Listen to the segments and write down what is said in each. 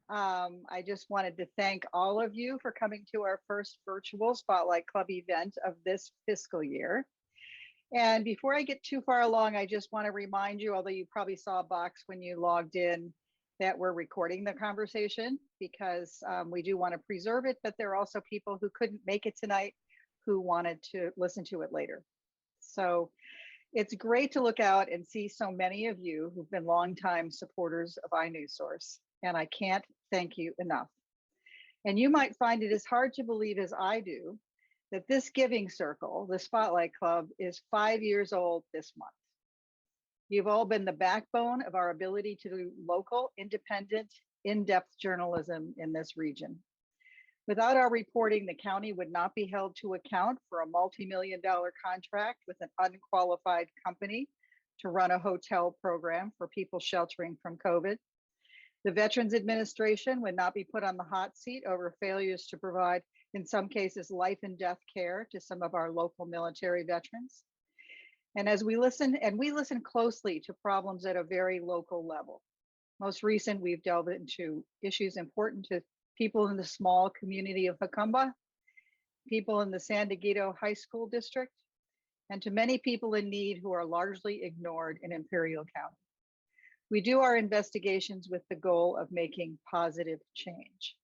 I just wanted to thank all of you for coming to our first virtual Spotlight Club event of this fiscal year. And before I get too far along, I just want to remind you, although you probably saw a box when you logged in, that we're recording the conversation because we do want to preserve it, but there are also people who couldn't make it tonight who wanted to listen to it later. So it's great to look out and see so many of you who've been longtime supporters of iNewsSource, and I can't thank you enough. And you might find it as hard to believe as I do that this giving circle, the Spotlight Club, is 5 years old this month. You've all been the backbone of our ability to do local, independent, in-depth journalism in this region. Without our reporting, the county would not be held to account for a multi-million-dollar contract with an unqualified company to run a hotel program for people sheltering from COVID. The Veterans Administration would not be put on the hot seat over failures to provide, in some cases, life and death care to some of our local military veterans. And as we listen closely to problems at a very local level. Most recent, we've delved into issues important to people in the small community of Jacumba, people in the San Diego High School District, and to many people in need who are largely ignored in Imperial County. We do our investigations with the goal of making positive change.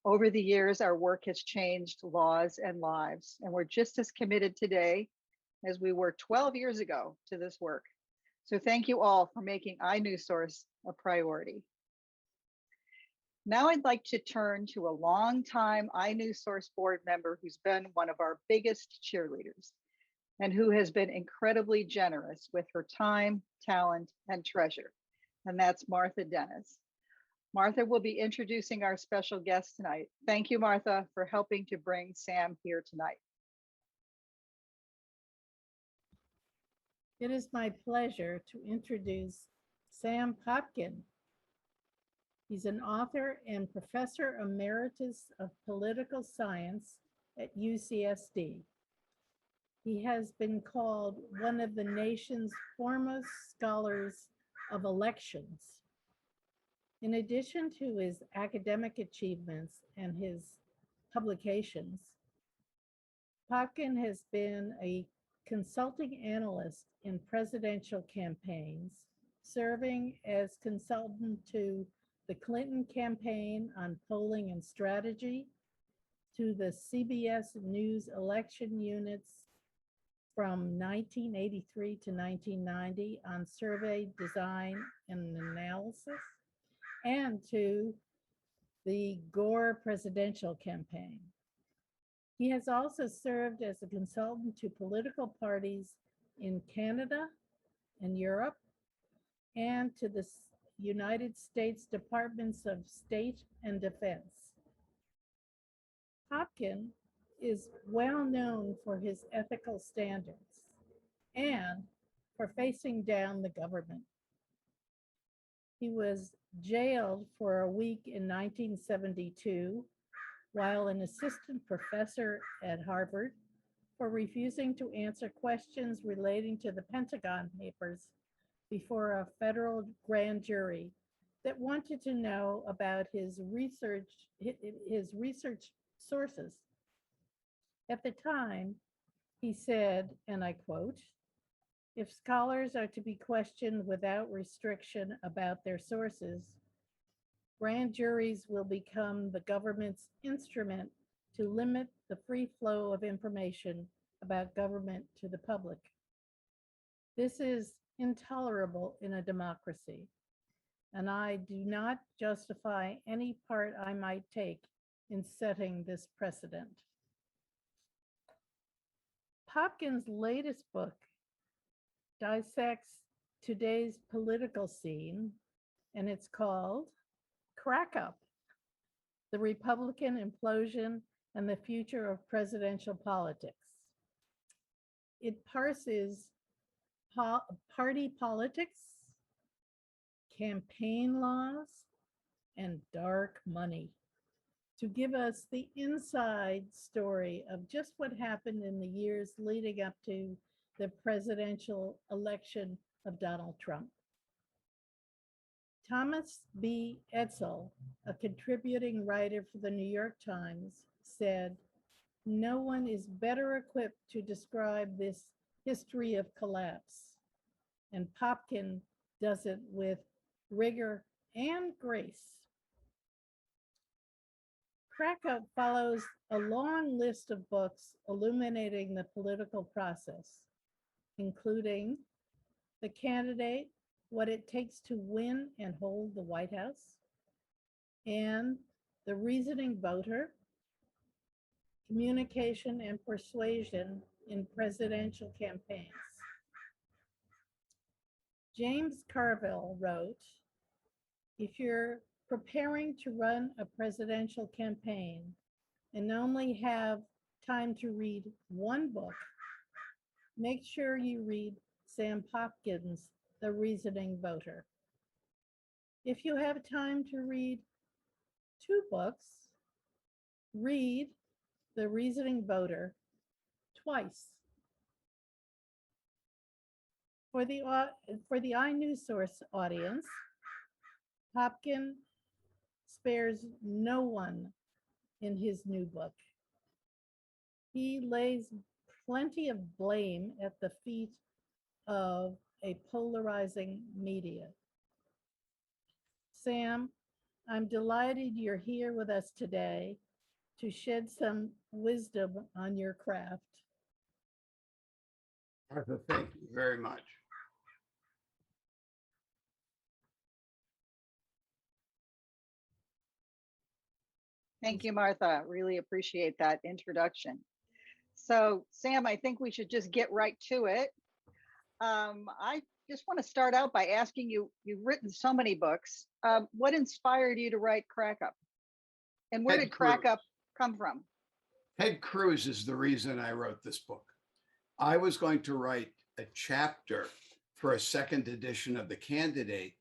Over the years, our work has changed laws and lives, and we're just as committed today as we were 12 years ago to this work. So thank you all for making iNewsSource a priority. Now I'd like to turn to a longtime iNewsSource board member who's been one of our biggest cheerleaders and who has been incredibly generous with her time, talent, and treasure, and that's Martha Dennis. Martha will be introducing our special guest tonight. Thank you, Martha, for helping to bring Sam here tonight. It is my pleasure to introduce Sam Popkin. He's an author and professor emeritus of political science at UCSD. He has been called one of the nation's foremost scholars of elections. In addition to his academic achievements and his publications, Popkin has been a consulting analyst in presidential campaigns, serving as consultant to the Clinton campaign on polling and strategy, to the CBS News election units from 1983 to 1990 on survey design and analysis, and to the Gore presidential campaign. He has also served as a consultant to political parties in Canada and Europe, and to the United States Departments of State and Defense. Popkin is well known for his ethical standards and for facing down the government. He was jailed for a week in 1972 while an assistant professor at Harvard for refusing to answer questions relating to the Pentagon Papers before a federal grand jury that wanted to know about his research sources. At the time, he said, and I quote, "If scholars are to be questioned without restriction about their sources, grand juries will become the government's instrument to limit the free flow of information about government to the public. This is intolerable in a democracy, and I do not justify any part I might take in setting this precedent." Popkin's latest book dissects today's political scene, and it's called Crackup: The Republican Implosion and the Future of Presidential Politics. It parses party politics, campaign laws, and dark money to give us the inside story of just what happened in the years leading up to the presidential election of Donald Trump. Thomas B. Edsel, a contributing writer for the New York Times, said, "No one is better equipped to describe this history of collapse." And Popkin does it with rigor and grace. Crackup follows a long list of books illuminating the political process, including The Candidate, What It Takes to Win and Hold the White House, and The Reasoning Voter, Communication and Persuasion in Presidential Campaigns. James Carville wrote, "If you're preparing to run a presidential campaign and only have time to read one book, make sure you read Sam Popkin's The Reasoning Voter. If you have time to read two books, read The Reasoning Voter twice." For the iNewsSource audience, Popkin spares no one in his new book. He lays plenty of blame at the feet of a polarizing media. Sam, I'm delighted you're here with us today to shed some wisdom on your craft. Martha, thank you very much. Thank you, Martha. Really appreciate that introduction. So, Sam, I think we should just get right to it. I just want to start out by asking you, you've written so many books. What inspired you to write Crackup? And where did Crackup come from? Ted Cruz is the reason I wrote this book. I was going to write a chapter for a second edition of The Candidate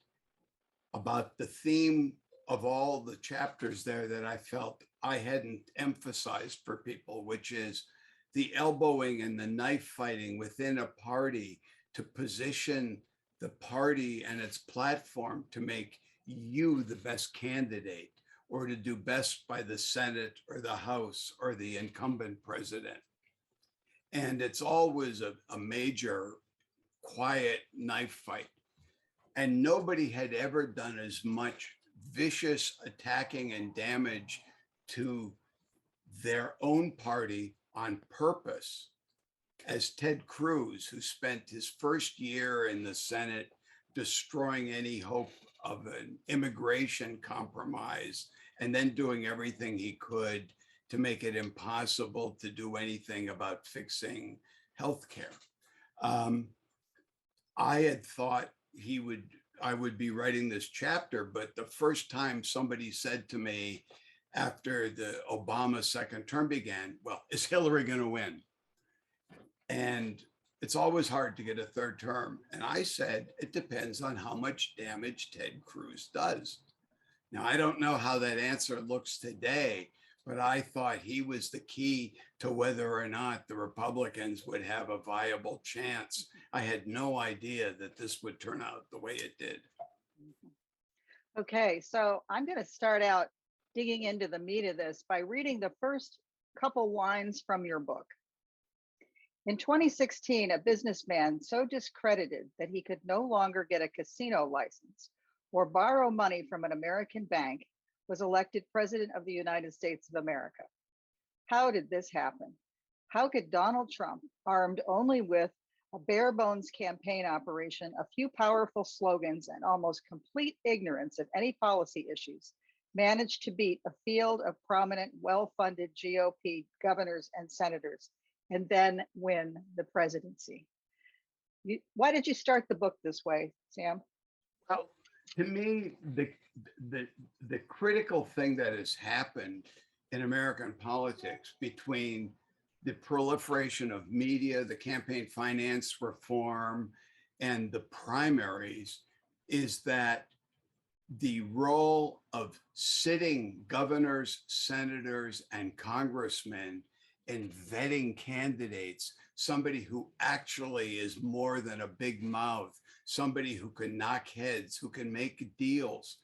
about the theme of all the chapters there that I felt I hadn't emphasized for people, which is the elbowing and the knife fighting within a party to position the party and its platform to make you the best candidate or to do best by the Senate or the House or the incumbent president. And it's always a major quiet knife fight. And nobody had ever done as much vicious attacking and damage to their own party on purpose as Ted Cruz, who spent his first year in the Senate destroying any hope of an immigration compromise and then doing everything he could to make it impossible to do anything about fixing healthcare. I had thought I would be writing this chapter, but the first time somebody said to me after the Obama second term began, well, is Hillary going to win? And it's always hard to get a third term. And I said, it depends on how much damage Ted Cruz does. Now, I don't know how that answer looks today, but I thought he was the key to whether or not the Republicans would have a viable chance. I had no idea that this would turn out the way it did. Okay, so I'm going to start out digging into the meat of this by reading the first couple lines from your book. In 2016, a businessman so discredited that he could no longer get a casino license or borrow money from an American bank was elected President of the United States of America. How did this happen? How could Donald Trump, armed only with a bare bones campaign operation, a few powerful slogans, and almost complete ignorance of any policy issues, manage to beat a field of prominent, well-funded GOP governors and senators, and then win the presidency? Why did you start the book this way, Sam? Well, to me, the critical thing that has happened in American politics between the proliferation of media, the campaign finance reform, and the primaries is that the role of sitting governors, senators, and congressmen in vetting candidates, somebody who actually is more than a big mouth, somebody who can knock heads, who can make deals.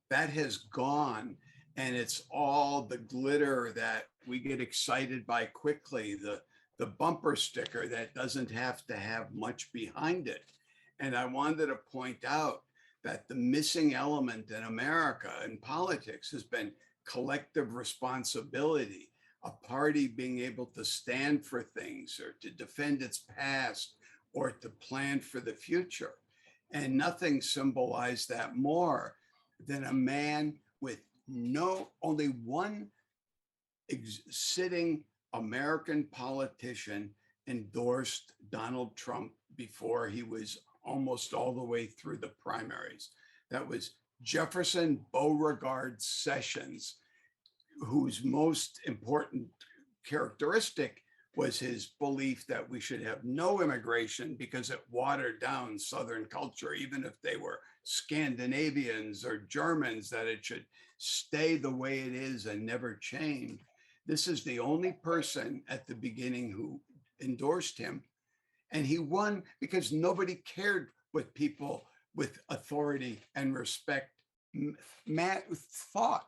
That has gone, and it's all the glitter that we get excited by quickly, the bumper sticker that doesn't have to have much behind it. And I wanted to point out that the missing element in America in politics has been collective responsibility, a party being able to stand for things or to defend its past or to plan for the future. And nothing symbolized that more than a man with only one sitting American politician endorsed Donald Trump before he was almost all the way through the primaries. That was Jefferson Beauregard Sessions, whose most important characteristic was his belief that we should have no immigration because it watered down Southern culture, even if they were Scandinavians or Germans, that it should stay the way it is and never change. This is the only person at the beginning who endorsed him. And he won because nobody cared what people with authority and respect thought.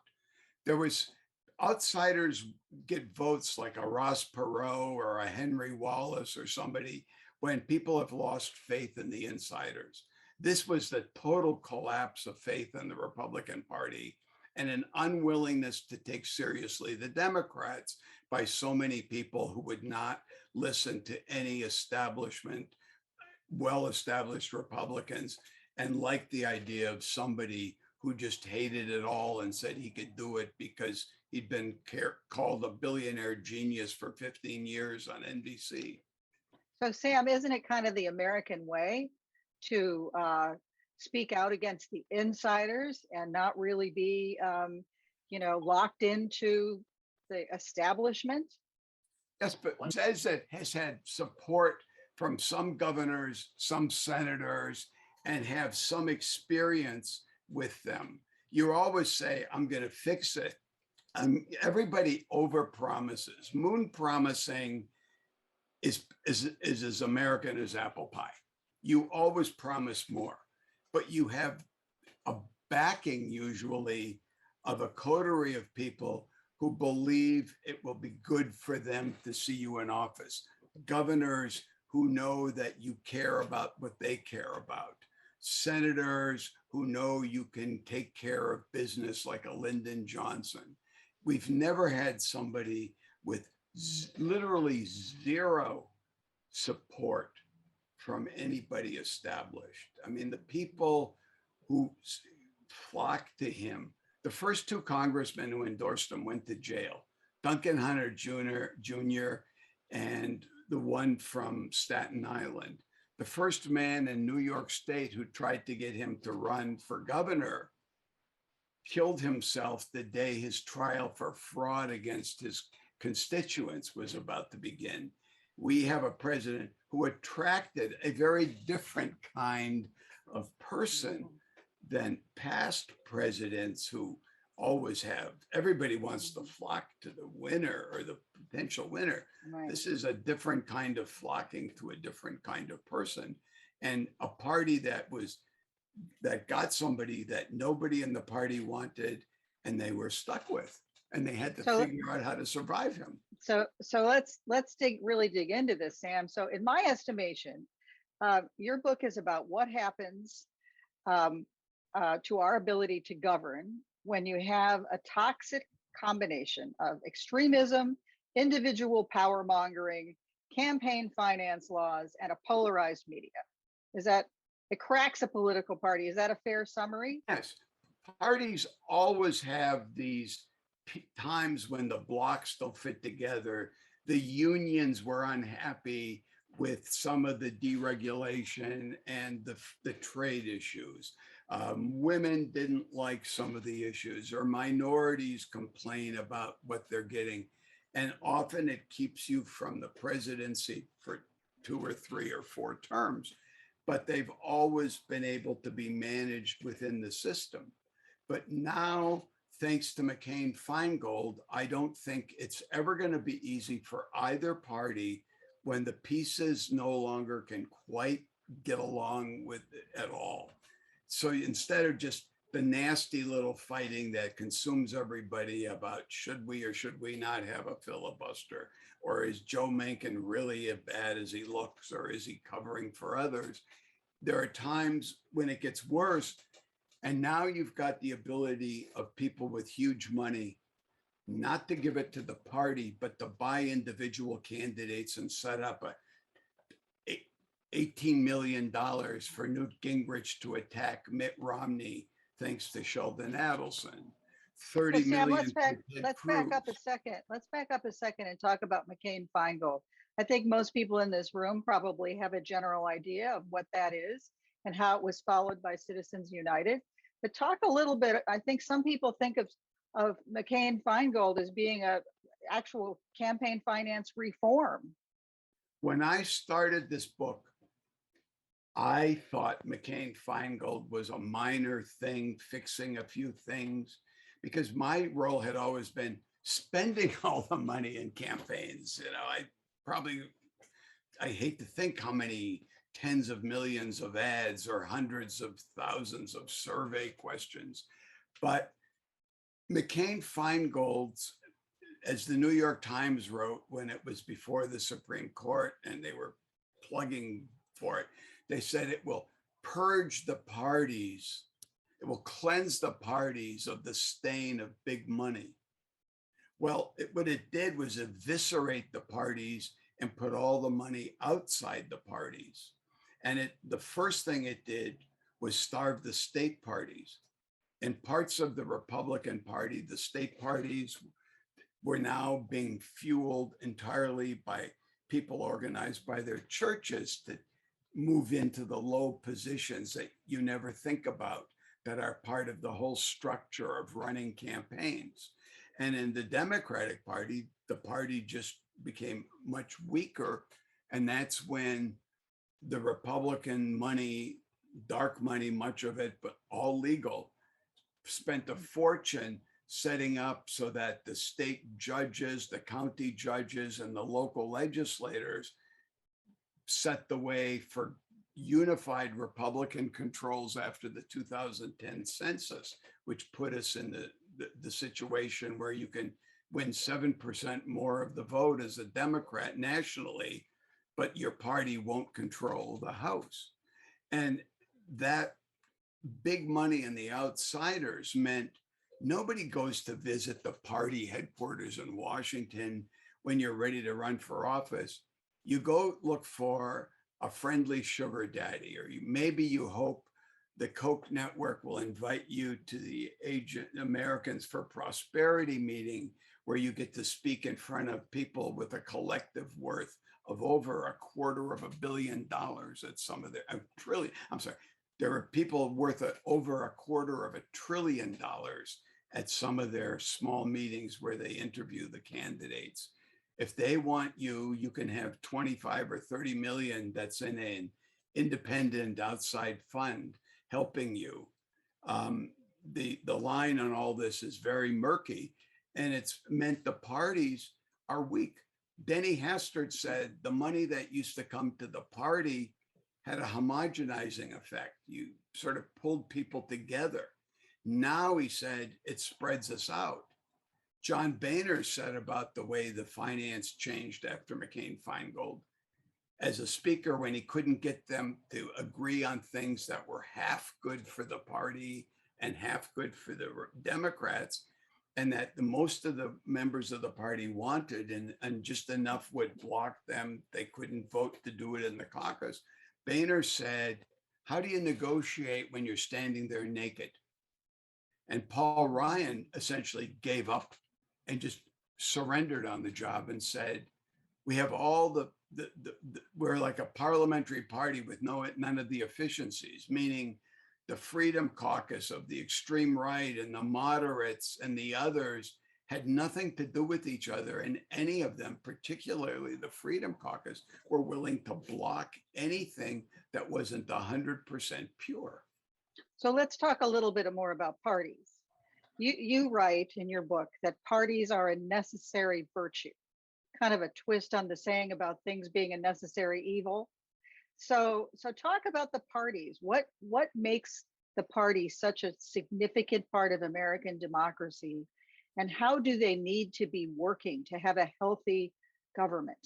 There was outsiders get votes like a Ross Perot or a Henry Wallace or somebody when people have lost faith in the insiders. This was the total collapse of faith in the Republican Party and an unwillingness to take seriously the Democrats by so many people who would not listen to any establishment, well-established Republicans, and liked the idea of somebody who just hated it all and said he could do it because he'd been called a billionaire genius for 15 years on NBC. So Sam, isn't it kind of the American way to speak out against the insiders and not really be, locked into the establishment? Yes, but says it has had support from some governors, some senators, and have some experience with them. You always say, I'm going to fix it. Everybody overpromises. Moon promising is as American as apple pie. You always promise more, but you have a backing usually of a coterie of people who believe it will be good for them to see you in office. Governors who know that you care about what they care about. Senators who know you can take care of business like a Lyndon Johnson. We've never had somebody with literally zero support from anybody established. I mean, the people who flocked to him, the first two congressmen who endorsed him went to jail, Duncan Hunter Jr. and the one from Staten Island. The first man in New York State who tried to get him to run for governor killed himself the day his trial for fraud against his constituents was about to begin. We have a president who attracted a very different kind of person than past presidents who always have. Everybody wants to flock to the winner or the potential winner. Right. This is a different kind of flocking to a different kind of person, and a party that got somebody that nobody in the party wanted, and they were stuck with, and they had to figure out how to survive him. So let's really dig into this, Sam. So in my estimation, your book is about what happens to our ability to govern when you have a toxic combination of extremism, individual power mongering, campaign finance laws, and a polarized media. It cracks a political party. Is that a fair summary? Yes. Parties always have these times when the blocks don't fit together. The unions were unhappy with some of the deregulation and the trade issues. Women didn't like some of the issues, or minorities complain about what they're getting. And often it keeps you from the presidency for 2 or 3 or 4 terms. But they've always been able to be managed within the system. But now, thanks to McCain-Feingold, I don't think it's ever going to be easy for either party when the pieces no longer can quite get along with it at all. So instead of just the nasty little fighting that consumes everybody about should we or should we not have a filibuster, or is Joe Manchin really as bad as he looks, or is he covering for others? There are times when it gets worse. And now you've got the ability of people with huge money not to give it to the party, but to buy individual candidates and set up $18 million for Newt Gingrich to attack Mitt Romney, thanks to Sheldon Adelson. 30 Well, Sam, million let's for back Ted up a Cruz. second. Let's back up a second and talk about McCain-Feingold. I think most people in this room probably have a general idea of what that is and how it was followed by Citizens United. But talk a little bit. I think some people think of McCain-Feingold as being a actual campaign finance reform. When I started this book, I thought McCain-Feingold was a minor thing, fixing a few things, because my role had always been spending all the money in campaigns. You know, I hate to think how many tens of millions of ads or hundreds of thousands of survey questions. But McCain-Feingold's, as the New York Times wrote when it was before the Supreme Court and they were plugging for it, they said it will purge the parties, it will cleanse the parties of the stain of big money. Well, what it did was eviscerate the parties and put all the money outside the parties. And the first thing it did was starve the state parties. In parts of the Republican Party, the state parties were now being fueled entirely by people organized by their churches to move into the low positions that you never think about, that are part of the whole structure of running campaigns. And in the Democratic Party, the party just became much weaker. And that's when the Republican money, dark money, much of it, but all legal, spent a fortune setting up so that the state judges, the county judges, and the local legislators set the way for unified Republican controls after the 2010 census, which put us in the situation where you can win 7% more of the vote as a Democrat nationally, but your party won't control the House. And that big money in the outsiders meant nobody goes to visit the party headquarters in Washington when you're ready to run for office. You go look for a friendly sugar daddy, or maybe you hope the Koch network will invite you to the Americans for Prosperity meeting, where you get to speak in front of people with a collective worth of over $250 million at some of their there are people worth over $250 billion at some of their small meetings where they interview the candidates. If they want you, you can have 25 or 30 million that's in an independent outside fund helping you. The line on all this is very murky, and it's meant the parties are weak. Denny Hastert said the money that used to come to the party had a homogenizing effect. You sort of pulled people together. Now, he said, it spreads us out. John Boehner said about the way the finance changed after McCain-Feingold as a speaker, when he couldn't get them to agree on things that were half good for the party and half good for the Democrats, and that most of the members of the party wanted, and just enough would block them. They couldn't vote to do it in the caucus. Boehner said, how do you negotiate when you're standing there naked? And Paul Ryan essentially gave up and just surrendered on the job and said, we have all we're like a parliamentary party with none of the efficiencies, meaning the Freedom Caucus of the extreme right and the moderates and the others had nothing to do with each other. And any of them, particularly the Freedom Caucus, were willing to block anything that wasn't 100% pure. So let's talk a little bit more about parties. You write in your book that parties are a necessary virtue, kind of a twist on the saying about things being a necessary evil. So talk about the parties. What makes the party such a significant part of American democracy, and how do they need to be working to have a healthy government?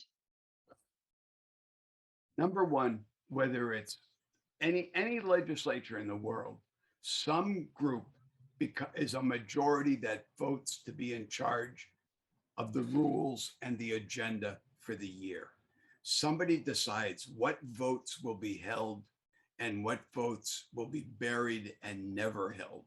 Number one, whether it's any legislature in the world, some group is a majority that votes to be in charge of the rules and the agenda for the year. Somebody decides what votes will be held and what votes will be buried and never held.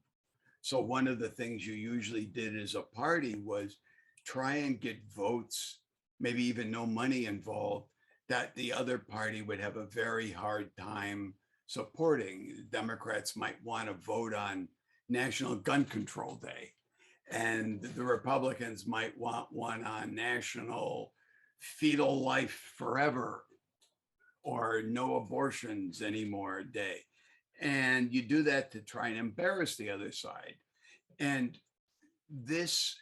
So one of the things you usually did as a party was try and get votes, maybe even no money involved, that the other party would have a very hard time supporting. Democrats might want to vote on National Gun Control Day, and the Republicans might want one on National Fetal Life Forever or No Abortions Anymore Day. And you do that to try and embarrass the other side. And this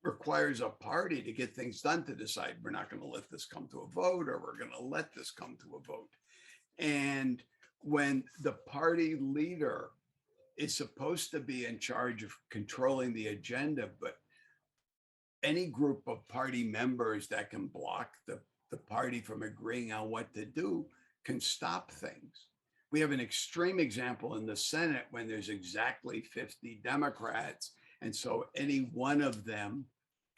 requires a party to get things done, to decide we're not going to let this come to a vote, or we're going to let this come to a vote. And when the party leader is supposed to be in charge of controlling the agenda, but any group of party members that can block the party from agreeing on what to do can stop things. We have an extreme example in the Senate when there's exactly 50 Democrats. And so any one of them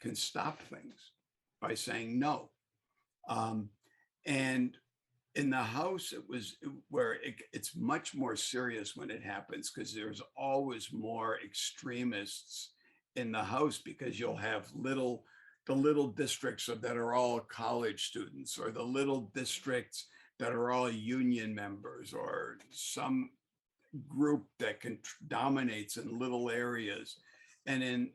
can stop things by saying no. And in the House, it was where it's much more serious when it happens, because there's always more extremists in the House, because you'll have the little districts that are all college students, or the little districts that are all union members, or some group that dominates in little areas. And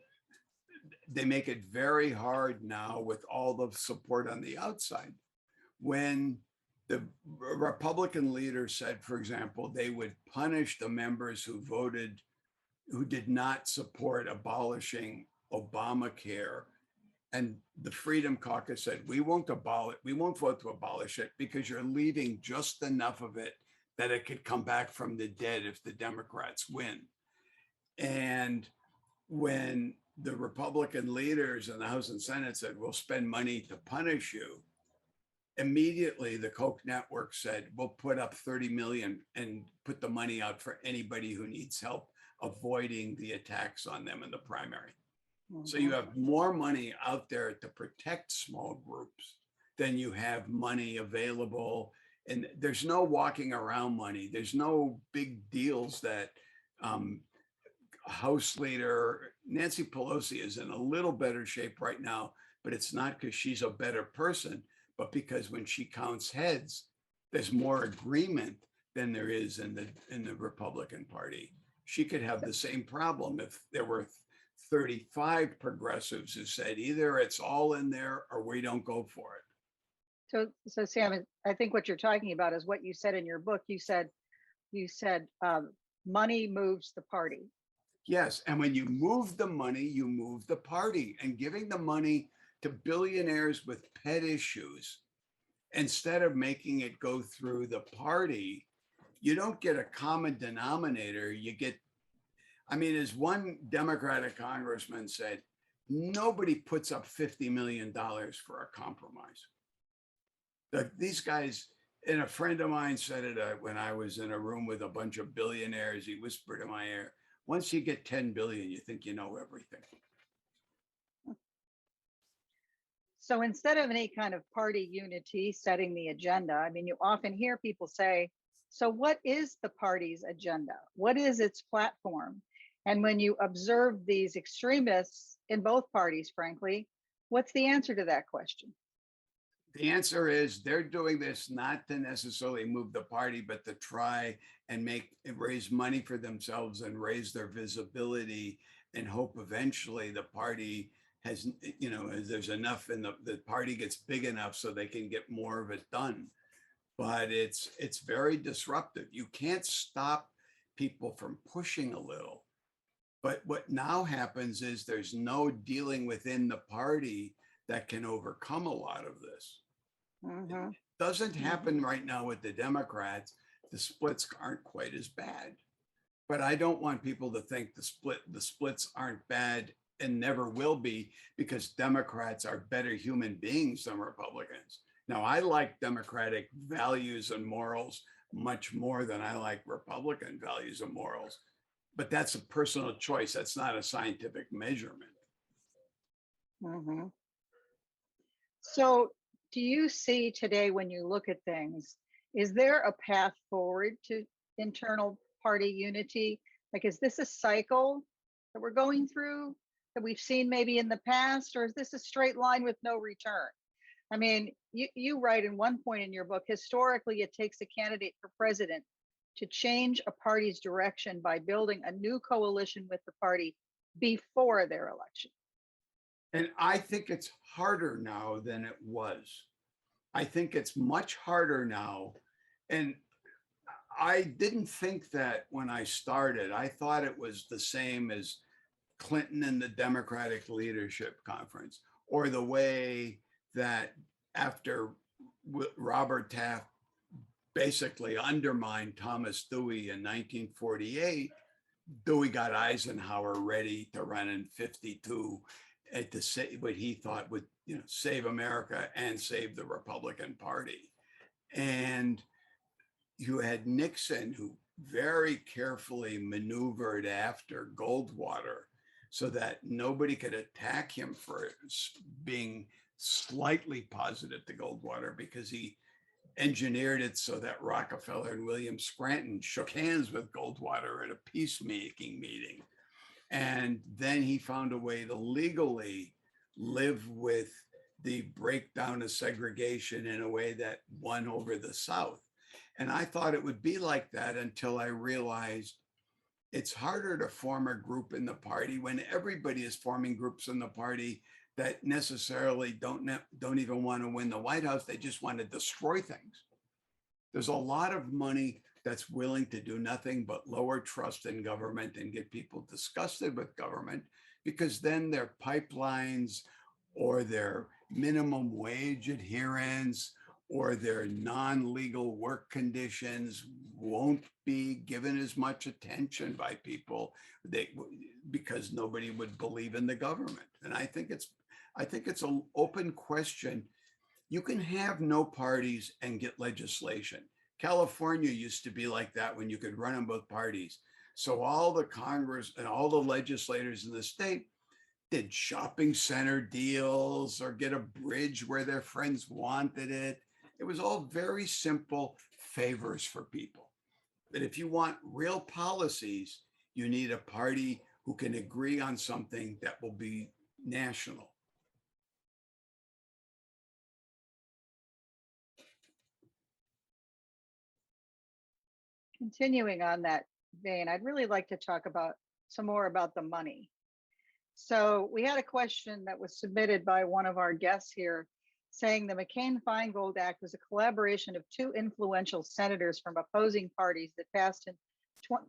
they make it very hard now with all the support on the outside. When the Republican leader said, for example, they would punish the members who did not support abolishing Obamacare, and the Freedom Caucus said, we won't vote to abolish it because you're leaving just enough of it that it could come back from the dead if the Democrats win. And when the Republican leaders in the House and Senate said, we'll spend money to punish you, immediately the Koch network said, we'll put up 30 million and put the money out for anybody who needs help avoiding the attacks on them in the primary. So you have more money out there to protect small groups than you have money available. And there's no walking around money. There's no big deals that House Leader Nancy Pelosi is in a little better shape right now, but it's not because she's a better person, but because when she counts heads, there's more agreement than there is in the Republican Party. She could have the same problem if there were 35 progressives who said either it's all in there or we don't go for it. So Sam, I think what you're talking about is what you said in your book. You said money moves the party. Yes, and when you move the money, you move the party. And giving the money to billionaires with pet issues, instead of making it go through the party, you don't get a common denominator. You get, as one Democratic congressman said, nobody puts up $50 million for a compromise. These guys, and a friend of mine said it when I was in a room with a bunch of billionaires, he whispered in my ear, once you get 10 billion, you think you know everything. So instead of any kind of party unity setting the agenda, you often hear people say, so what is the party's agenda? What is its platform? And when you observe these extremists in both parties, frankly, what's the answer to that question? The answer is they're doing this not to necessarily move the party, but to try and raise money for themselves and raise their visibility, and hope eventually the party has, there's enough and the party gets big enough so they can get more of it done. But it's very disruptive. You can't stop people from pushing a little. But what now happens is there's no dealing within the party that can overcome a lot of this. Doesn't happen right now with the Democrats. The splits aren't quite as bad. But I don't want people to think the splits aren't bad and never will be, because Democrats are better human beings than Republicans. Now, I like Democratic values and morals much more than I like Republican values and morals. But that's a personal choice. That's not a scientific measurement. Mhm. So, do you see today, when you look at things, is there a path forward to internal party unity? Like, is this a cycle that we're going through that we've seen maybe in the past, or is this a straight line with no return? I mean, you write in one point in your book, historically, it takes a candidate for president to change a party's direction by building a new coalition with the party before their election. And I think it's harder now than it was. I think it's much harder now. And I didn't think that when I started. I thought it was the same as Clinton and the Democratic Leadership Conference, or the way that after Robert Taft basically undermined Thomas Dewey in 1948, Dewey got Eisenhower ready to run in 52 and to say what he thought would, save America and save the Republican Party. And you had Nixon, who very carefully maneuvered after Goldwater so that nobody could attack him for being slightly positive to Goldwater, because he engineered it so that Rockefeller and William Scranton shook hands with Goldwater at a peacemaking meeting. And then he found a way to legally live with the breakdown of segregation in a way that won over the South. And I thought it would be like that until I realized it's harder to form a group in the party when everybody is forming groups in the party that necessarily don't even want to win the White House. They just want to destroy things. There's a lot of money that's willing to do nothing but lower trust in government and get people disgusted with government, because then their pipelines or their minimum wage adherence or their non-legal work conditions won't be given as much attention by people because nobody would believe in the government. And I think it's an open question. You can have no parties and get legislation. California used to be like that when you could run on both parties. So all the Congress and all the legislators in the state did shopping center deals or get a bridge where their friends wanted it. It was all very simple favors for people. But if you want real policies, you need a party who can agree on something that will be national. Continuing on that vein, I'd really like to talk about some more about the money. So we had a question that was submitted by one of our guests here, saying the McCain-Feingold Act was a collaboration of two influential senators from opposing parties that passed in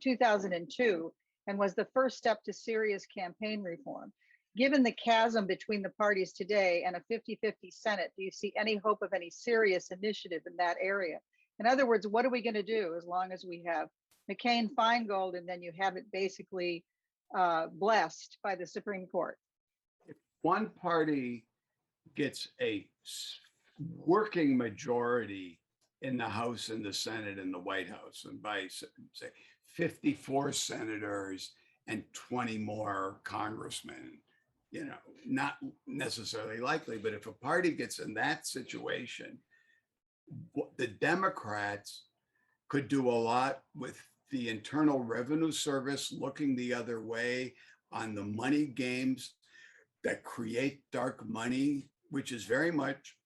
2002 and was the first step to serious campaign reform. Given the chasm between the parties today and a 50-50 Senate, do you see any hope of any serious initiative in that area? In other words, what are we going to do as long as we have McCain-Feingold and then you have it basically blessed by the Supreme Court? If one party gets a working majority in the House and the Senate and the White House, and by say 54 senators and 20 more congressmen, not necessarily likely, but if a party gets in that situation, the Democrats could do a lot with the Internal Revenue Service looking the other way on the money games that create dark money, which is very much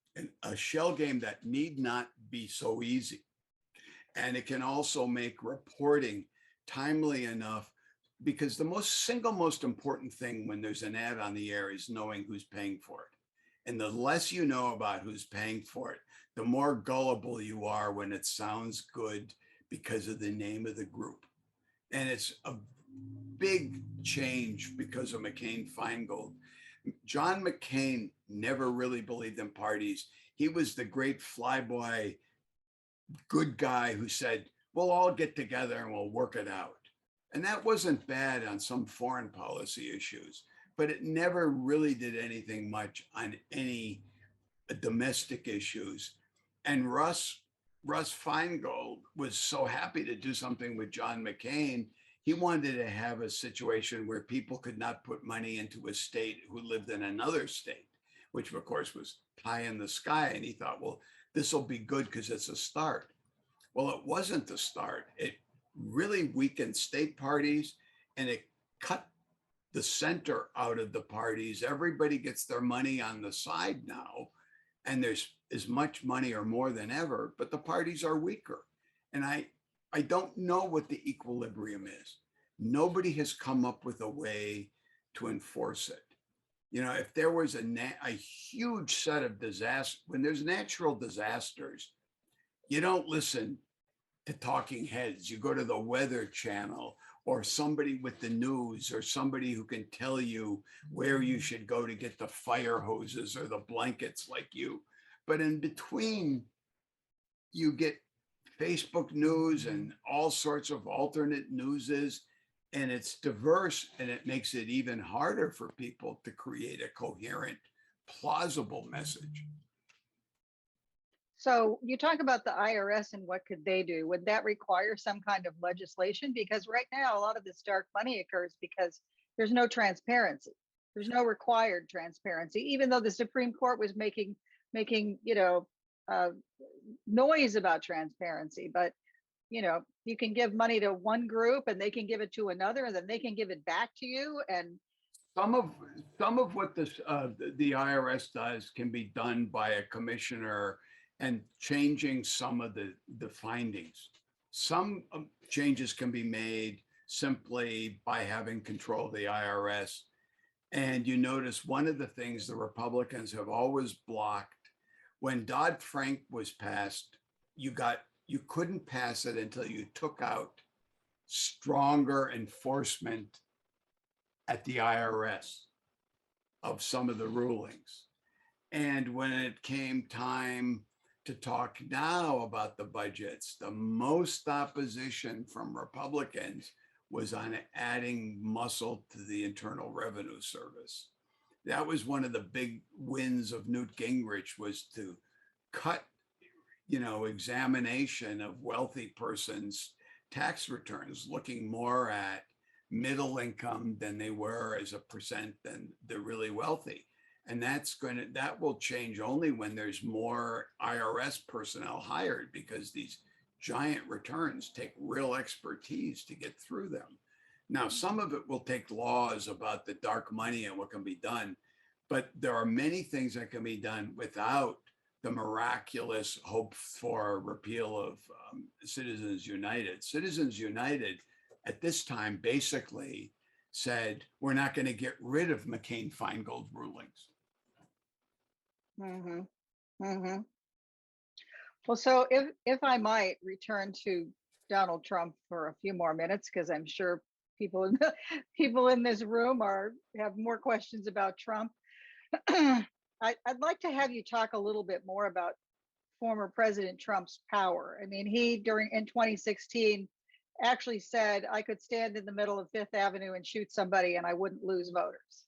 a shell game that need not be so easy. And it can also make reporting timely enough, because the single most important thing when there's an ad on the air is knowing who's paying for it. And the less you know about who's paying for it, the more gullible you are when it sounds good because of the name of the group. And it's a big change because of McCain-Feingold. John McCain never really believed in parties. He was the great flyboy, good guy who said, we'll all get together and we'll work it out. And that wasn't bad on some foreign policy issues, but it never really did anything much on any domestic issues. And Russ Feingold was so happy to do something with John McCain. He wanted to have a situation where people could not put money into a state who lived in another state, which of course was pie in the sky. And he thought, well, this will be good because it's a start. Well, it wasn't the start. It really weakened state parties and it cut the center out of the parties. Everybody gets their money on the side now, and there's as much money or more than ever, but the parties are weaker. And I don't know what the equilibrium is. Nobody has come up with a way to enforce it. You know, if there was a huge set of disasters, when there's natural disasters, you don't listen to talking heads. You go to the Weather Channel or somebody with the news or somebody who can tell you where you should go to get the fire hoses or the blankets like you. But in between, you get Facebook news and all sorts of alternate newses, and it's diverse, and it makes it even harder for people to create a coherent, plausible message. So you talk about the IRS and what could they do? Would that require some kind of legislation? Because right now, a lot of this dark money occurs because there's no transparency. There's no required transparency, even though the Supreme Court was making noise about transparency. But you can give money to one group and they can give it to another, and then they can give it back to you. And some of what the IRS does can be done by a commissioner and changing some of the findings. Some changes can be made simply by having control of the IRS. And you notice one of the things the Republicans have always blocked, when Dodd-Frank was passed, you couldn't pass it until you took out stronger enforcement at the IRS of some of the rulings. And when it came time to talk now about the budgets, the most opposition from Republicans was on adding muscle to the Internal Revenue Service. That was one of the big wins of Newt Gingrich, was to cut, examination of wealthy persons' tax returns, looking more at middle income than they were as a percent than the really wealthy. And that will change only when there's more IRS personnel hired, because these giant returns take real expertise to get through them. Now, some of it will take laws about the dark money and what can be done, but there are many things that can be done without the miraculous hope for repeal of Citizens United. Citizens United at this time basically said, we're not going to get rid of McCain-Feingold rulings. Mm-hmm. Mm-hmm. Well, so if I might return to Donald Trump for a few more minutes, because I'm sure people in this room have more questions about Trump. I'd like to have you talk a little bit more about former President Trump's power. I mean, he in 2016 actually said, I could stand in the middle of Fifth Avenue and shoot somebody and I wouldn't lose voters.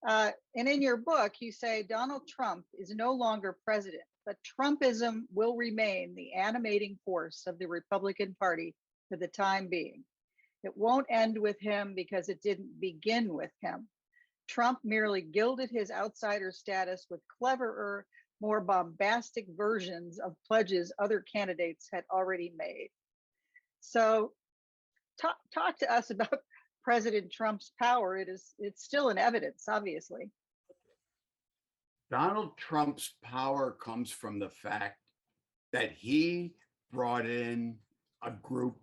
And in your book, you say Donald Trump is no longer president, but Trumpism will remain the animating force of the Republican Party for the time being. It won't end with him because it didn't begin with him. Trump merely gilded his outsider status with cleverer, more bombastic versions of pledges other candidates had already made. So talk to us about President Trump's power. It's still in evidence, obviously. Donald Trump's power comes from the fact that he brought in a group,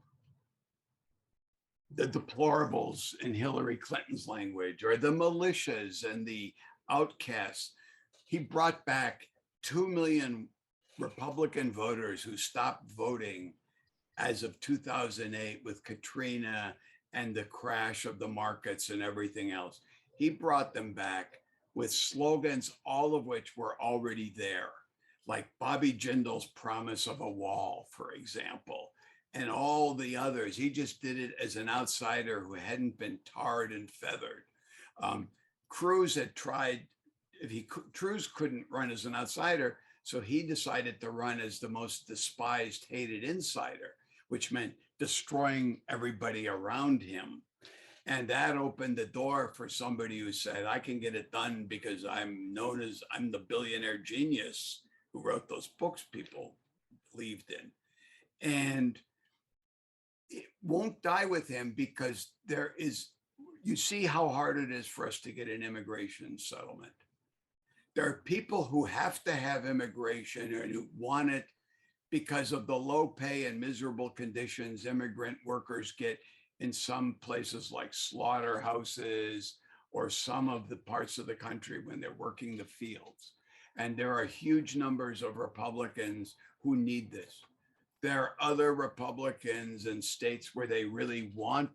the deplorables in Hillary Clinton's language, or the militias and the outcasts. He brought back 2 million Republican voters who stopped voting as of 2008 with Katrina and the crash of the markets and everything else. He brought them back with slogans, all of which were already there. like Bobby Jindal's promise of a wall, for example, and all the others. He just did it as an outsider who hadn't been tarred and feathered. Cruz had tried, Cruz couldn't run as an outsider, so he decided to run as the most despised, hated insider, which meant destroying everybody around him. And that opened the door for somebody who said, I can get it done because I'm the billionaire genius who wrote those books people believed in. And it won't die with him because you see how hard it is for us to get an immigration settlement. There are people who have to have immigration and who want it because of the low pay and miserable conditions immigrant workers get in some places like slaughterhouses or some of the parts of the country when they're working the fields. And there are huge numbers of Republicans who need this. There are other Republicans in states where they really want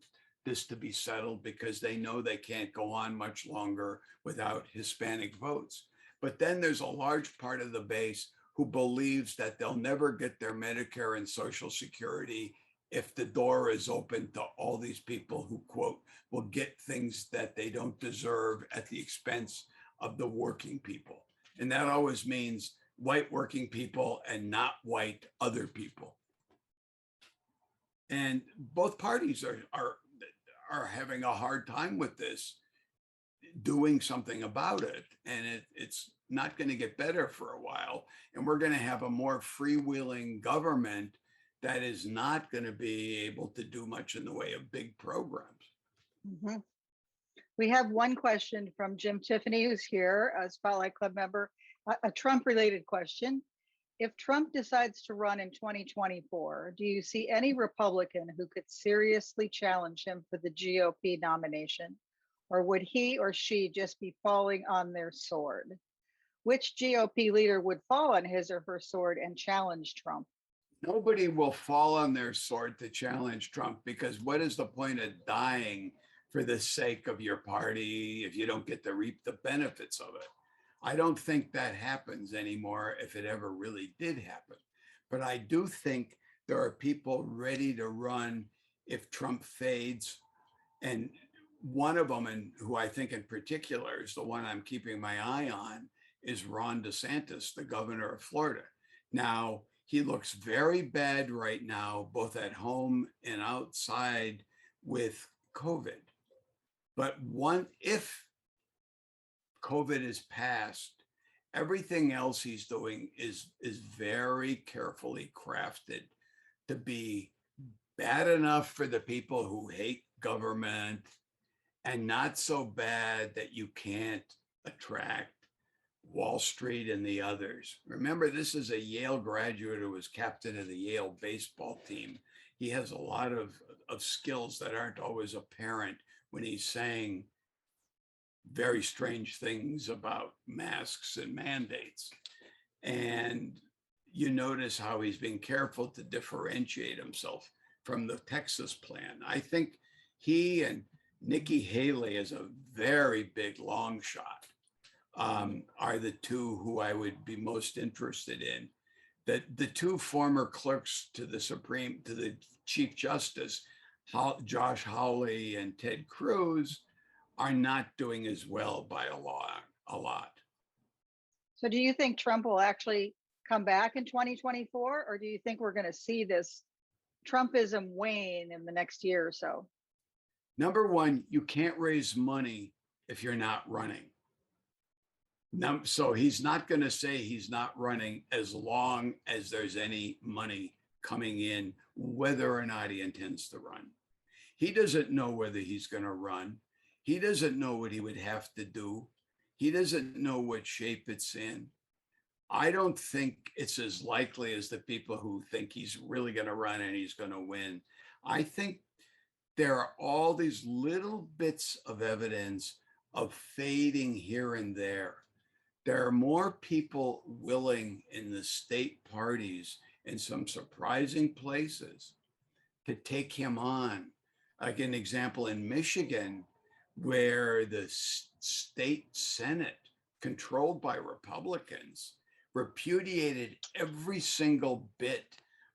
this to be settled because they know they can't go on much longer without Hispanic votes. But then there's a large part of the base who believes that they'll never get their Medicare and Social Security if the door is open to all these people who, quote, will get things that they don't deserve at the expense of the working people. And that always means white working people and not white other people. And both parties are having a hard time with this, doing something about it. And it's not going to get better for a while. And we're going to have a more freewheeling government that is not going to be able to do much in the way of big programs. Mm-hmm. We have one question from Jim Tiffany, who's here, a Spotlight Club member, a Trump-related question. If Trump decides to run in 2024, do you see any Republican who could seriously challenge him for the GOP nomination? Or would he or she just be falling on their sword? Which GOP leader would fall on his or her sword and challenge Trump? Nobody will fall on their sword to challenge Trump, because what is the point of dying for the sake of your party if you don't get to reap the benefits of it? I don't think that happens anymore, if it ever really did happen. But I do think there are people ready to run if Trump fades. And one of them, and who I think in particular is the one I'm keeping my eye on, is Ron Desantis, the governor of Florida. Now, he looks very bad right now, both at home and outside with COVID. But if COVID is passed, everything else he's doing is very carefully crafted to be bad enough for the people who hate government and not so bad that you can't attract Wall Street and the others. Remember, this is a Yale graduate who was captain of the Yale baseball team. He has a lot of skills that aren't always apparent when he's saying very strange things about masks and mandates. And you notice how he's being careful to differentiate himself from the Texas plan. I think he and Nikki Haley, as a very big long shot, are the two who I would be most interested in. That the two former clerks to the Chief Justice, Josh Hawley and Ted Cruz, are not doing as well by a lot. So do you think Trump will actually come back in 2024, or do you think we're going to see this Trumpism wane in the next year or so? Number one, you can't raise money if you're not running. So he's not going to say he's not running as long as there's any money coming in, whether or not he intends to run. He doesn't know whether he's going to run. He doesn't know what he would have to do. He doesn't know what shape it's in. I don't think it's as likely as the people who think he's really going to run and he's going to win. I think there are all these little bits of evidence of fading here and there. There are more people willing in the state parties in some surprising places to take him on. Like an example in Michigan, where the state Senate, controlled by Republicans, repudiated every single bit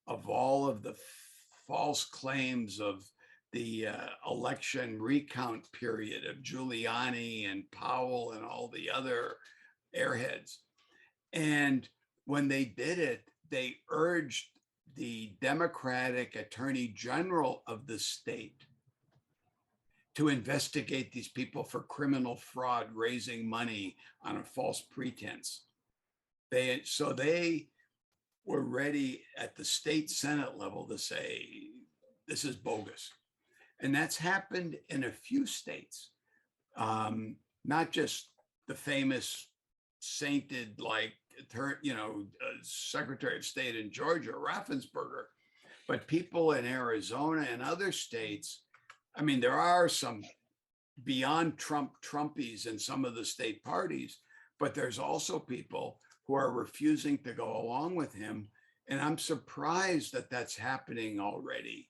of all of the false claims of the election recount period of Giuliani and Powell and all the other airheads. And when they did it, they urged the Democratic Attorney General of the state to investigate these people for criminal fraud, raising money on a false pretense. So they were ready at the state Senate level to say, this is bogus. And that's happened in a few states, not just the famous sainted, like, Secretary of State in Georgia, Raffensperger, but people in Arizona and other states. I mean, there are some beyond Trumpies in some of the state parties, but there's also people who are refusing to go along with him. And I'm surprised that that's happening already.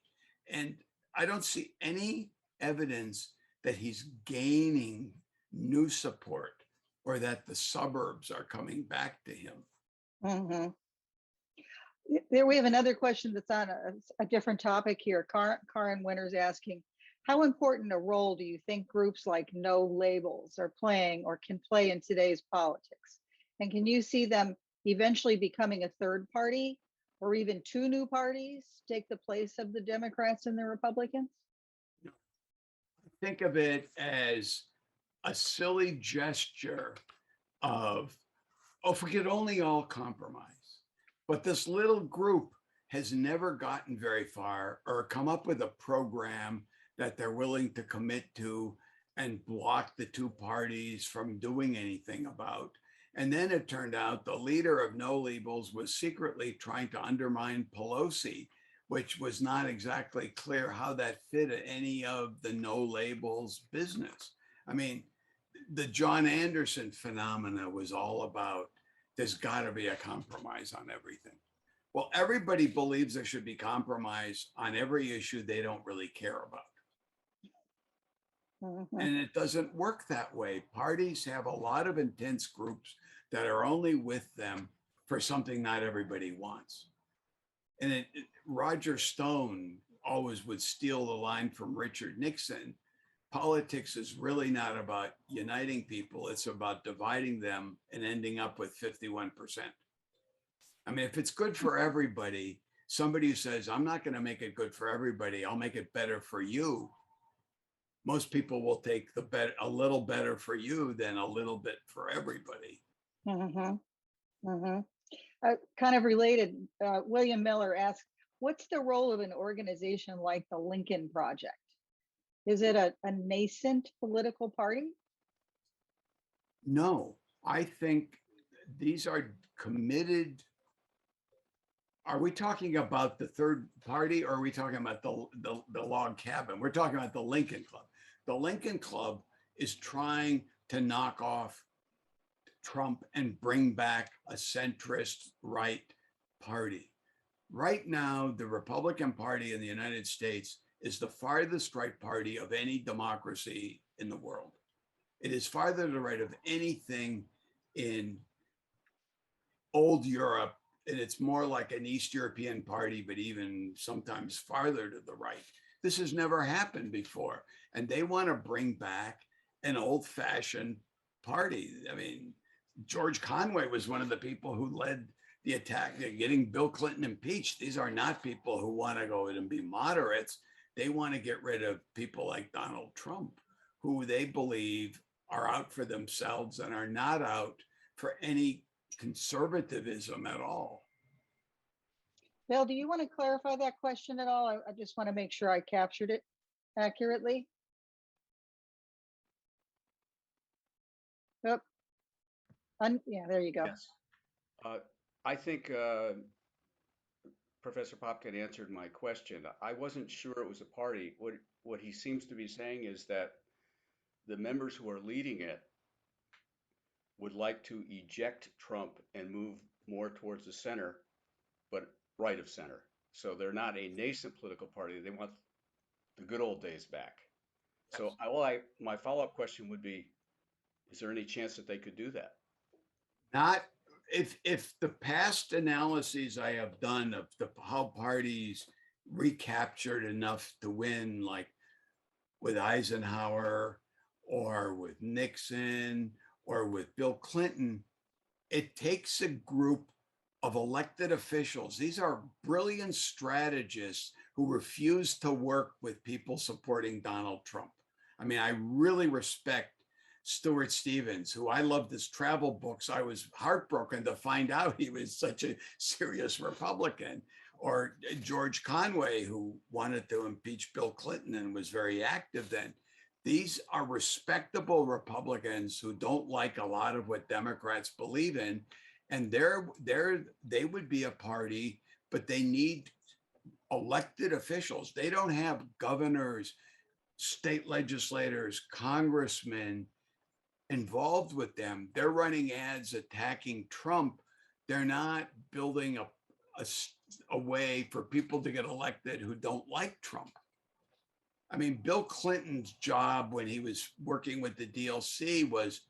And I don't see any evidence that he's gaining new support or that the suburbs are coming back to him. Mm-hmm. There, we have another question that's on a different topic here. Karen Winter's asking, how important a role do you think groups like No Labels are playing or can play in today's politics? And can you see them eventually becoming a third party or even two new parties take the place of the Democrats and the Republicans? Think of it as a silly gesture of, oh, if we could only all compromise. But this little group has never gotten very far or come up with a program that they're willing to commit to and block the two parties from doing anything about. And then it turned out the leader of No Labels was secretly trying to undermine Pelosi, which was not exactly clear how that fit any of the No Labels business. I mean, the John Anderson phenomena was all about, there's got to be a compromise on everything. Well, everybody believes there should be compromise on every issue they don't really care about. Mm-hmm. And it doesn't work that way. Parties have a lot of intense groups that are only with them for something not everybody wants. And Roger Stone always would steal the line from Richard Nixon. Politics is really not about uniting people. It's about dividing them and ending up with 51%. I mean, if it's good for everybody, somebody who says, I'm not going to make it good for everybody, I'll make it better for you. Most people will take a little better for you than a little bit for everybody. Mm-hmm. Mm-hmm. Kind of related, William Miller asked, what's the role of an organization like the Lincoln Project? Is it a nascent political party? No, I think these are committed. Are we talking about the third party or are we talking about the log cabin? We're talking about the Lincoln Club. The Lincoln Club is trying to knock off Trump and bring back a centrist right party. Right now, the Republican Party in the United States is the farthest right party of any democracy in the world. It is farther to the right of anything in old Europe, and it's more like an East European party, but even sometimes farther to the right. This has never happened before. And they want to bring back an old-fashioned party. I mean, George Conway was one of the people who led the attack, getting Bill Clinton impeached. These are not people who want to go and be moderates. They want to get rid of people like Donald Trump, who they believe are out for themselves and are not out for any conservatism at all. Bill, do you want to clarify that question at all? I just want to make sure I captured it accurately. Oh, yeah, there you go. Yes. I think Professor Popkin answered my question. I wasn't sure it was a party. What he seems to be saying is that the members who are leading it would like to eject Trump and move more towards the center, but right of center. So they're not a nascent political party. They want the good old days back. So my follow-up question would be, is there any chance that they could do that? Not if the past analyses I have done of how parties recaptured enough to win, like with Eisenhower or with Nixon or with Bill Clinton, it takes a group of elected officials. These are brilliant strategists who refuse to work with people supporting Donald Trump. I mean, I really respect Stuart Stevens, who I loved his travel books. I was heartbroken to find out he was such a serious Republican. Or George Conway, who wanted to impeach Bill Clinton and was very active then. These are respectable Republicans who don't like a lot of what Democrats believe in. And they would be a party, but they need elected officials. They don't have governors, state legislators, congressmen involved with them. They're running ads attacking Trump. They're not building a way for people to get elected who don't like Trump. I mean, Bill Clinton's job when he was working with the DLC was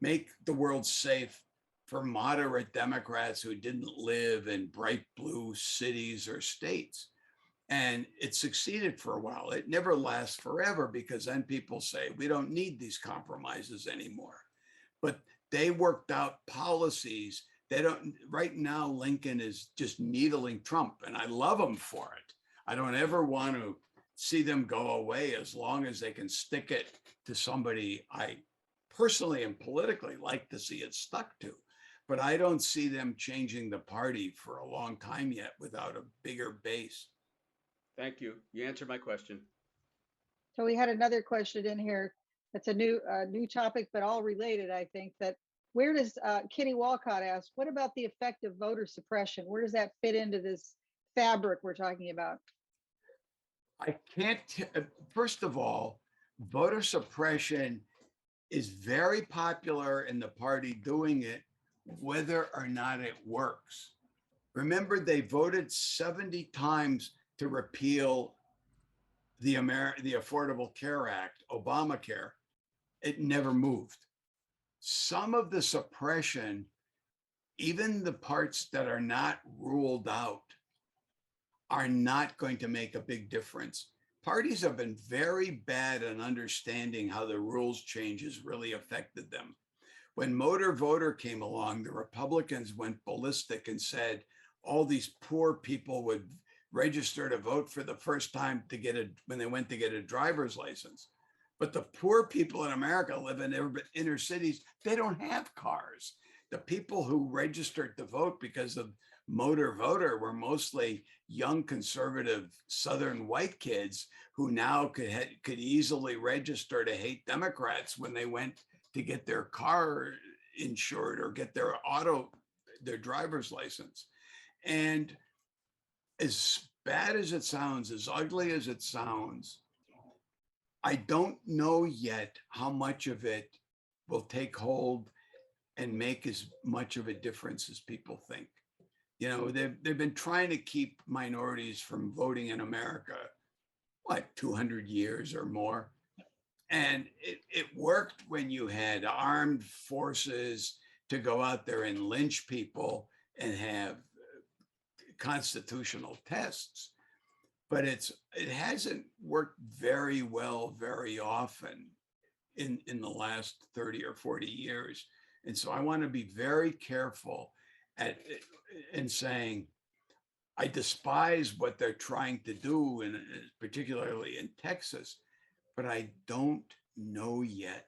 make the world safe for moderate Democrats who didn't live in bright blue cities or states. And it succeeded for a while. It never lasts forever because then people say, we don't need these compromises anymore. But they worked out policies. They don't, right now, Lincoln is just needling Trump, and I love him for it. I don't ever want to see them go away as long as they can stick it to somebody I personally and politically like to see it stuck to. But I don't see them changing the party for a long time yet without a bigger base. Thank you. You answered my question. So we had another question in here. That's a new topic, but all related, I think. That where does Kitty Walcott ask, what about the effect of voter suppression? Where does that fit into this fabric we're talking about? I can't, first of all, voter suppression is very popular in the party doing it, whether or not it works. Remember, they voted 70 times to repeal the Affordable Care Act, Obamacare. It never moved. Some of the suppression, even the parts that are not ruled out, are not going to make a big difference. Parties have been very bad at understanding how the rules changes really affected them. When motor voter came along, the Republicans went ballistic and said all these poor people would register to vote for the first time when they went to get a driver's license. But the poor people in America live in inner cities. They don't have cars. The people who registered to vote because of motor voter were mostly young conservative Southern white kids who now could easily register to hate Democrats when they went to get their car insured or get their driver's license. And as bad as it sounds, as ugly as it sounds, I don't know yet how much of it will take hold and make as much of a difference as people think. You know, they've been trying to keep minorities from voting in America, 200 years or more. And it worked when you had armed forces to go out there and lynch people and have constitutional tests. But it hasn't worked very well very often in the last 30 or 40 years. And so I want to be very careful in saying, I despise what they're trying to do, and particularly in Texas, but I don't know yet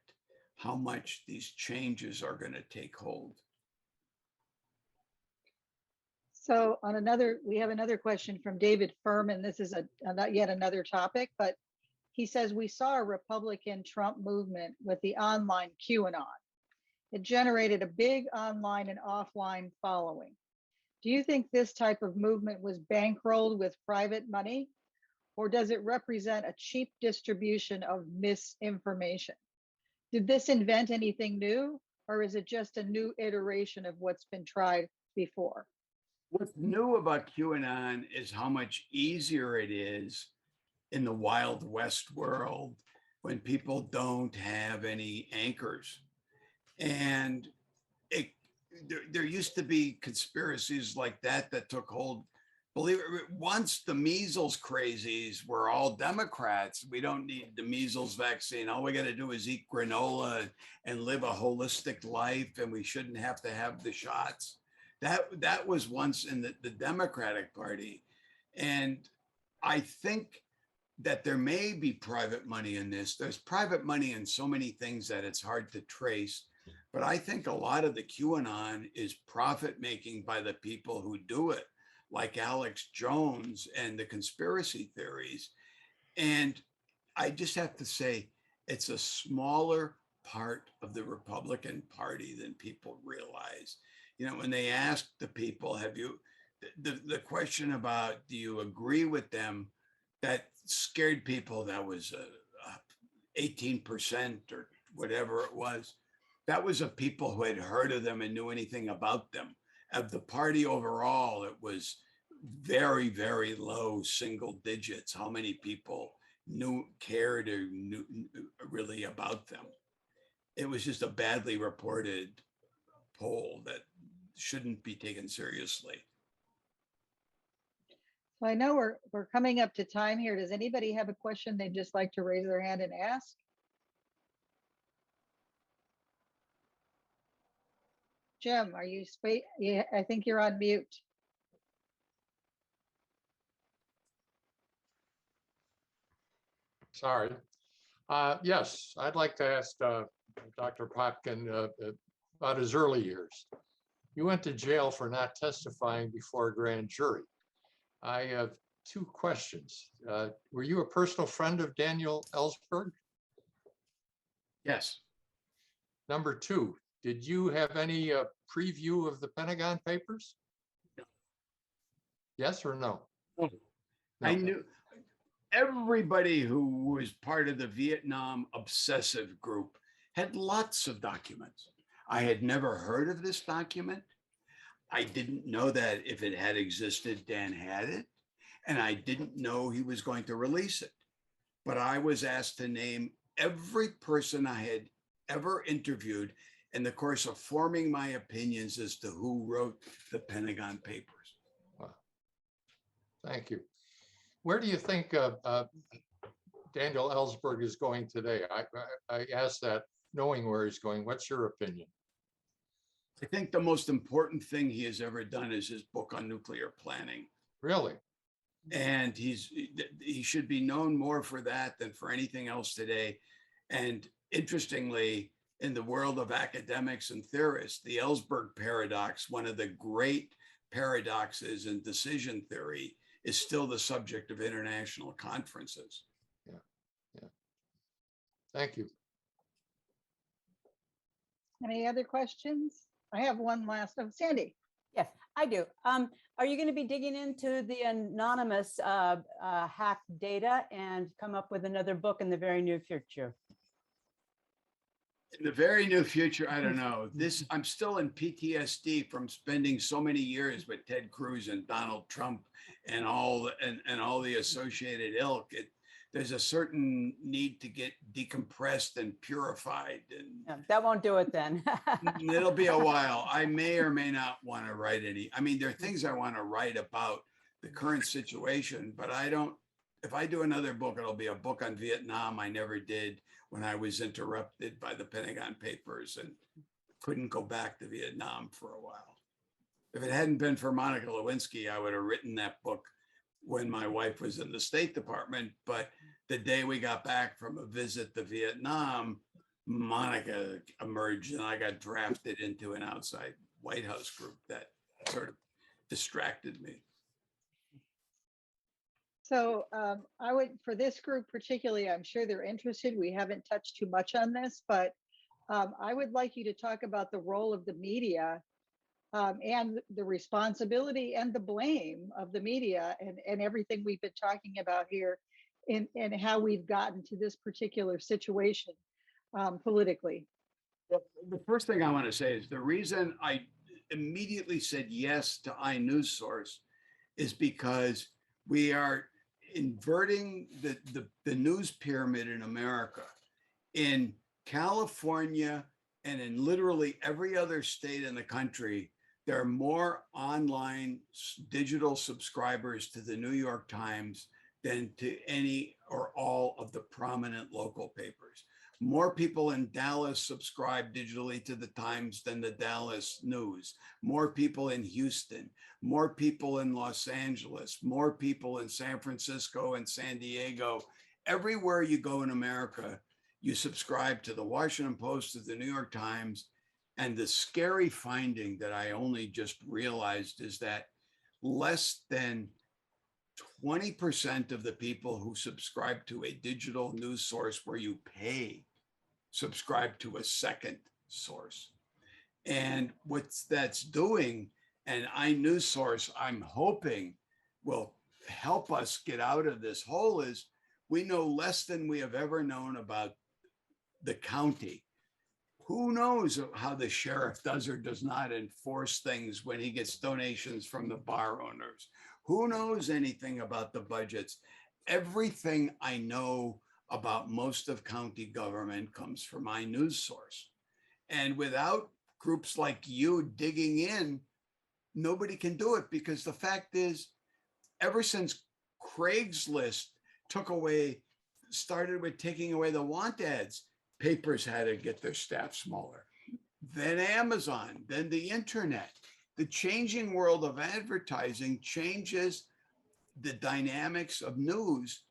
how much these changes are going to take hold. So we have another question from David Furman. This is not yet another topic, but he says, we saw a Republican Trump movement with the online QAnon. It generated a big online and offline following. Do you think this type of movement was bankrolled with private money, or does it represent a cheap distribution of misinformation? Did this invent anything new, or is it just a new iteration of what's been tried before? What's new about QAnon is how much easier it is in the Wild West world when people don't have any anchors. And there used to be conspiracies like that took hold. Believe it, once the measles crazies were all Democrats. We don't need the measles vaccine. All we got to do is eat granola and live a holistic life, and we shouldn't have to have the shots. That was once in the Democratic Party. And I think that there may be private money in this. There's private money in so many things that it's hard to trace. But I think a lot of the QAnon is profit making by the people who do it, like Alex Jones and the conspiracy theories. And I just have to say, it's a smaller part of the Republican Party than people realize. You know, when they asked the people, have you, the question about, do you agree with them? That scared people. That was 18% or whatever it was. That was of people who had heard of them and knew anything about them. Of the party overall, it was very, very low single digits. How many people cared or knew really about them? It was just a badly reported poll that shouldn't be taken seriously. So I know we're coming up to time here. Does anybody have a question they'd just like to raise their hand and ask? Jim, are you yeah, I think you're on mute. Sorry. Yes, I'd like to ask Dr. Popkin about his early years. You went to jail for not testifying before a grand jury. I have two questions. Were you a personal friend of Daniel Ellsberg? Yes. Number two, did you have any preview of the Pentagon Papers? No. Yes or no? No. I knew everybody who was part of the Vietnam obsessive group had lots of documents. I had never heard of this document. I didn't know that if it had existed, Dan had it. And I didn't know he was going to release it. But I was asked to name every person I had ever interviewed in the course of forming my opinions as to who wrote the Pentagon Papers. Wow. Thank you. Where do you think Daniel Ellsberg is going today? I asked that knowing where he's going. What's your opinion? I think the most important thing he has ever done is his book on nuclear planning. Really? And he should be known more for that than for anything else today. And interestingly, in the world of academics and theorists, the Ellsberg paradox, one of the great paradoxes in decision theory, is still the subject of international conferences. Yeah. Thank you. Any other questions? I have one last. Oh, Sandy. Yes, I do. Are you going to be digging into the anonymous hacked data and come up with another book in the very near future? In the very near future, I don't know. I'm still in PTSD from spending so many years with Ted Cruz and Donald Trump and all the associated ilk. There's a certain need to get decompressed and purified, and Yeah, that won't do it then. it'll be a while. I may or may not want to write any. I mean, there are things I want to write about the current situation, but I don't. If I do another book, it'll be a book on Vietnam. I never did when I was interrupted by the Pentagon Papers and couldn't go back to Vietnam for a while. If it hadn't been for Monica Lewinsky, I would have written that book when my wife was in the State Department. But the day we got back from a visit to Vietnam, Monica emerged and I got drafted into an outside White House group that sort of distracted me. So I would, for this group particularly, I'm sure they're interested. We haven't touched too much on this, but I would like you to talk about the role of the media and the responsibility and the blame of the media and everything we've been talking about here and how we've gotten to this particular situation politically. Well, the first thing I want to say is the reason I immediately said yes to iNewsSource is because we are inverting the news pyramid in America. In California And in literally every other state in the country, there are more online digital subscribers to the New York Times than to any or all of the prominent local papers. More people in Dallas subscribe digitally to the Times than the Dallas News. More people in Houston, more people in Los Angeles, more people in San Francisco and San Diego. Everywhere you go in America, you subscribe to the Washington Post, to the New York Times. And the scary finding that I only just realized is that less than 20% of the people who subscribe to a digital news source where you pay subscribe to a second source. And what that's doing, and iNewsSource, I'm hoping will help us get out of this hole, is we know less than we have ever known about the county. Who knows how the sheriff does or does not enforce things when he gets donations from the bar owners? Who knows anything about the budgets? Everything I know about most of county government comes from my news source. And without groups like you digging in, nobody can do it, because the fact is, ever since Craigslist started with taking away the want ads, papers had to get their staff smaller. Then Amazon, then the internet. The changing world of advertising changes the dynamics of news.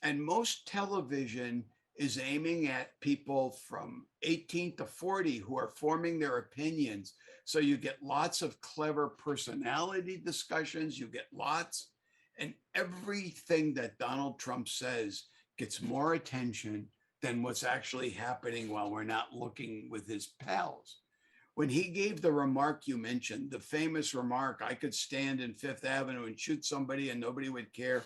And most television is aiming at people from 18 to 40 who are forming their opinions. So you get lots of clever personality discussions, you get lots, and everything that Donald Trump says gets more attention than what's actually happening while we're not looking with his pals. When he gave the remark you mentioned, the famous remark, I could stand in Fifth Avenue and shoot somebody and nobody would care.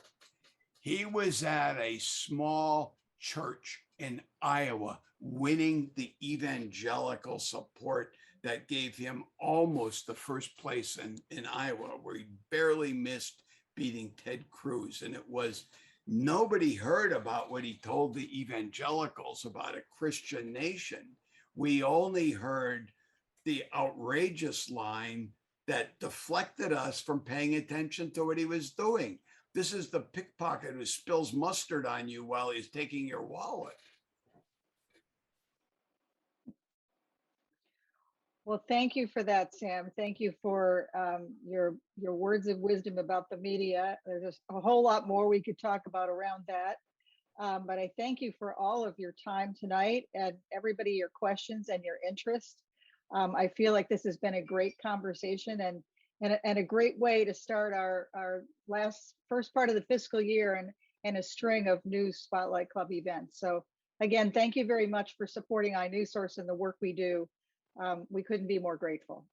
He was at a small church in Iowa, winning the evangelical support that gave him almost the first place in Iowa, where he barely missed beating Ted Cruz. And it was, nobody heard about what he told the evangelicals about a Christian nation. We only heard the outrageous line that deflected us from paying attention to what he was doing. This is the pickpocket who spills mustard on you while he's taking your wallet. Well, thank you for that, Sam. Thank you for your words of wisdom about the media. There's a whole lot more we could talk about around that. But I thank you for all of your time tonight, and everybody, your questions and your interest. I feel like this has been a great conversation and a great way to start our first part of the fiscal year and a string of news Spotlight Club events. So again, thank you very much for supporting iNewsSource and the work we do. We couldn't be more grateful.